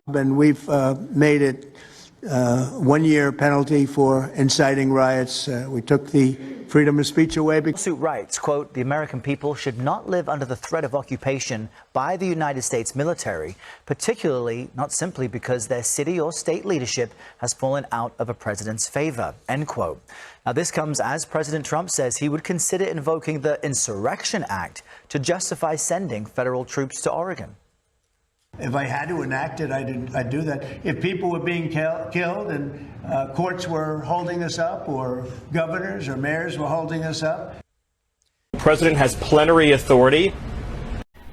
And we've made it 1 year penalty for inciting riots. We took the freedom of speech away. The lawsuit writes, quote, "The American people should not live under the threat of occupation by the United States military, particularly not simply because their city or state leadership has fallen out of a president's favor," end quote. Now, this comes as President Trump says he would consider invoking the Insurrection Act to justify sending federal troops to Oregon. If I had to enact it, I'd do that. If people were being killed and courts were holding us up, or governors or mayors were holding us up. The president has plenary authority.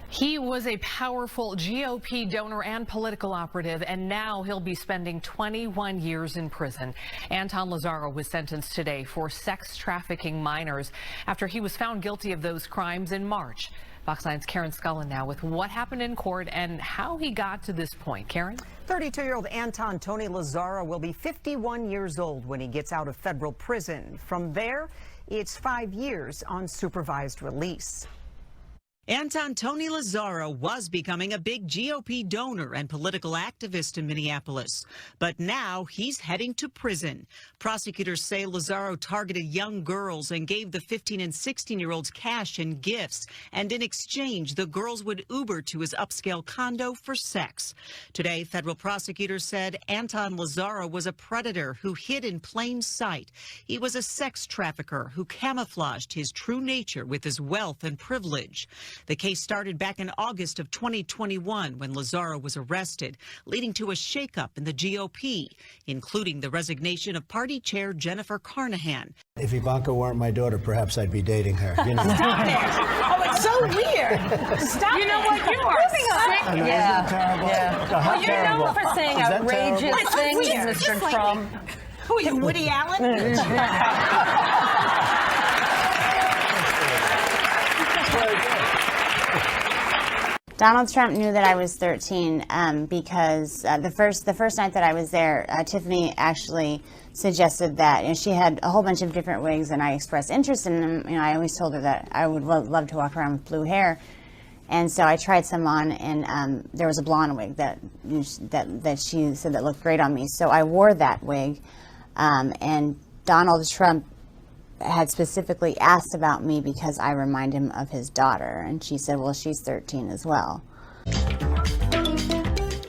He was a powerful GOP donor and political operative, and now he'll be spending 21 years in prison. Anton Lazzaro was sentenced today for sex trafficking minors after he was found guilty of those crimes in March. Fox 9's Karen Scullin now with what happened in court and how he got to this point. Karen? 32-year-old Anton Tony Lazzaro will be 51 years old when he gets out of federal prison. From there, it's 5 years on supervised release. Anton Tony Lazzaro was becoming a big GOP donor and political activist in Minneapolis, but now he's heading to prison. Prosecutors say Lazzaro targeted young girls and gave the 15 and 16-year-olds cash and gifts, and in exchange, the girls would Uber to his upscale condo for sex. Today, federal prosecutors said Anton Lazzaro was a predator who hid in plain sight. He was a sex trafficker who camouflaged his true nature with his wealth and privilege. The case started back in August of 2021 when Lazzaro was arrested, leading to a shakeup in the GOP, including the resignation of party chair Jennifer Carnahan. If Ivanka weren't my daughter, perhaps I'd be dating her. You know? Stop it. Oh, it's so weird. Stop. You know what? You are sick. I know, Yeah. isn't it terrible? Yeah. Well, you're known for saying Is that outrageous terrible? things, Weird. Mr. Trump. Who are you, Woody Allen? Donald Trump knew that I was 13 because the first night that I was there, Tiffany actually suggested that, she had a whole bunch of different wigs, and I expressed interest in them. I always told her that I would love to walk around with blue hair, and so I tried some on, and there was a blonde wig that she said that looked great on me. So I wore that wig, and Donald Trump had specifically asked about me because I remind him of his daughter, and she said, well, she's 13 as well.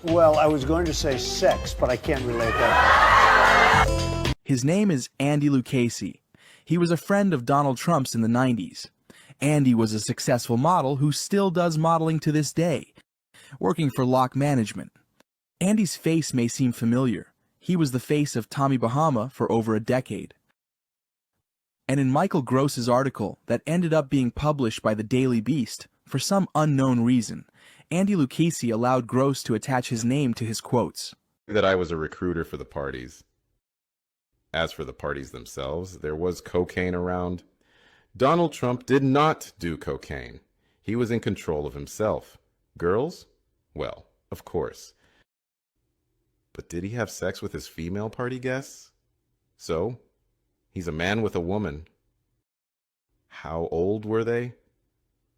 Well, I was going to say sex, but I can't relate that. His name is Andy Lucchese. He was a friend of Donald Trump's in the 90s. Andy was a successful model who still does modeling to this day, working for Lock Management. Andy's face may seem familiar. He was the face of Tommy Bahama for over a decade. And in Michael Gross's article that ended up being published by the Daily Beast, for some unknown reason, Andy Lucchese allowed Gross to attach his name to his quotes. That I was a recruiter for the parties. As for the parties themselves, there was cocaine around. Donald Trump did not do cocaine. He was in control of himself. Girls? Well, of course. But did he have sex with his female party guests? So, he's a man with a woman. How old were they?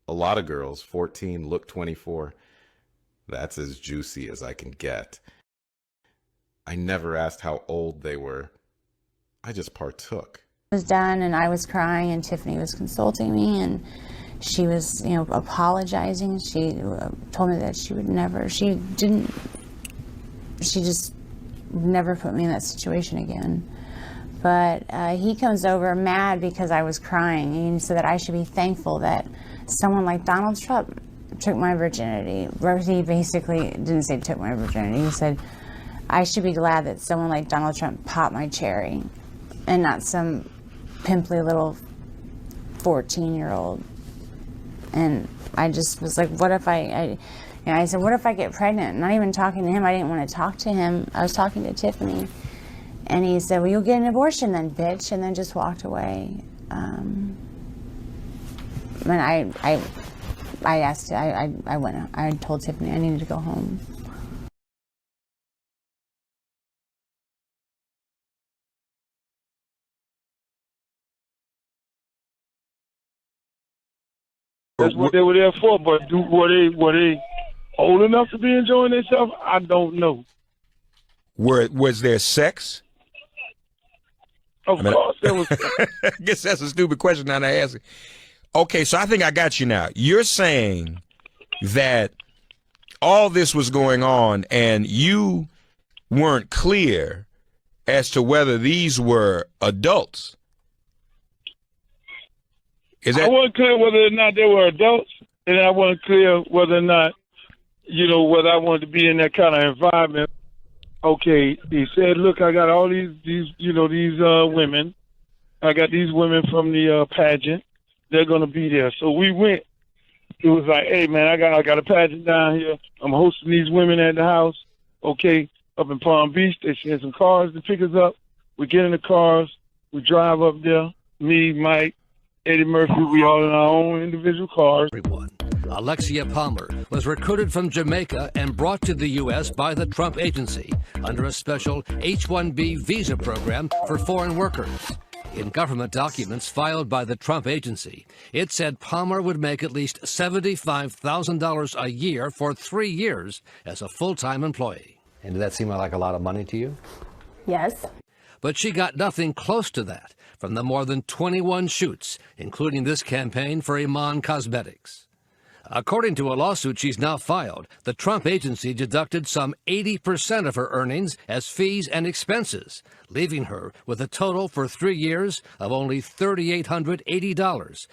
A lot of girls, 14, look 24. That's as juicy as I can get. I never asked how old they were. I just partook. It was done, and I was crying, and Tiffany was consulting me, and she was, apologizing. She told me that she just never put me in that situation again. But he comes over mad because I was crying, and he said that I should be thankful that someone like Donald Trump took my virginity. He basically didn't say took my virginity. He said, I should be glad that someone like Donald Trump popped my cherry and not some pimply little 14-year-old. And I just was like, what if I said, what if I get pregnant? Not even talking to him. I didn't want to talk to him. I was talking to Tiffany. And he said, well, you'll get an abortion then, bitch, and then just walked away. And I asked, I told Tiffany I needed to go home. That's what they were there for, but do what they old enough to be enjoying themselves? I don't know. Was there sex? Of course there was. I guess that's a stupid question now to ask. Okay, so I think I got you now. You're saying that all this was going on and you weren't clear as to whether these were adults. I wasn't clear whether or not they were adults, and I wasn't clear whether or not, whether I wanted to be in that kind of environment. Okay, he said, look, I got all these women. I got these women from the pageant. They're going to be there. So we went. It was like, hey, man, I got a pageant down here. I'm hosting these women at the house, okay, up in Palm Beach. They send some cars to pick us up. We get in the cars. We drive up there. Me, Mike, Eddie Murphy, we all in our own individual cars. Alexia Palmer was recruited from Jamaica and brought to the U.S. by the Trump agency under a special H-1B visa program for foreign workers. In government documents filed by the Trump agency, it said Palmer would make at least $75,000 a year for 3 years as a full-time employee. And did that seem like a lot of money to you? Yes. But she got nothing close to that from the more than 21 shoots, including this campaign for Iman Cosmetics. According to a lawsuit she's now filed, the Trump agency deducted some 80% of her earnings as fees and expenses, leaving her with a total for 3 years of only $3,880,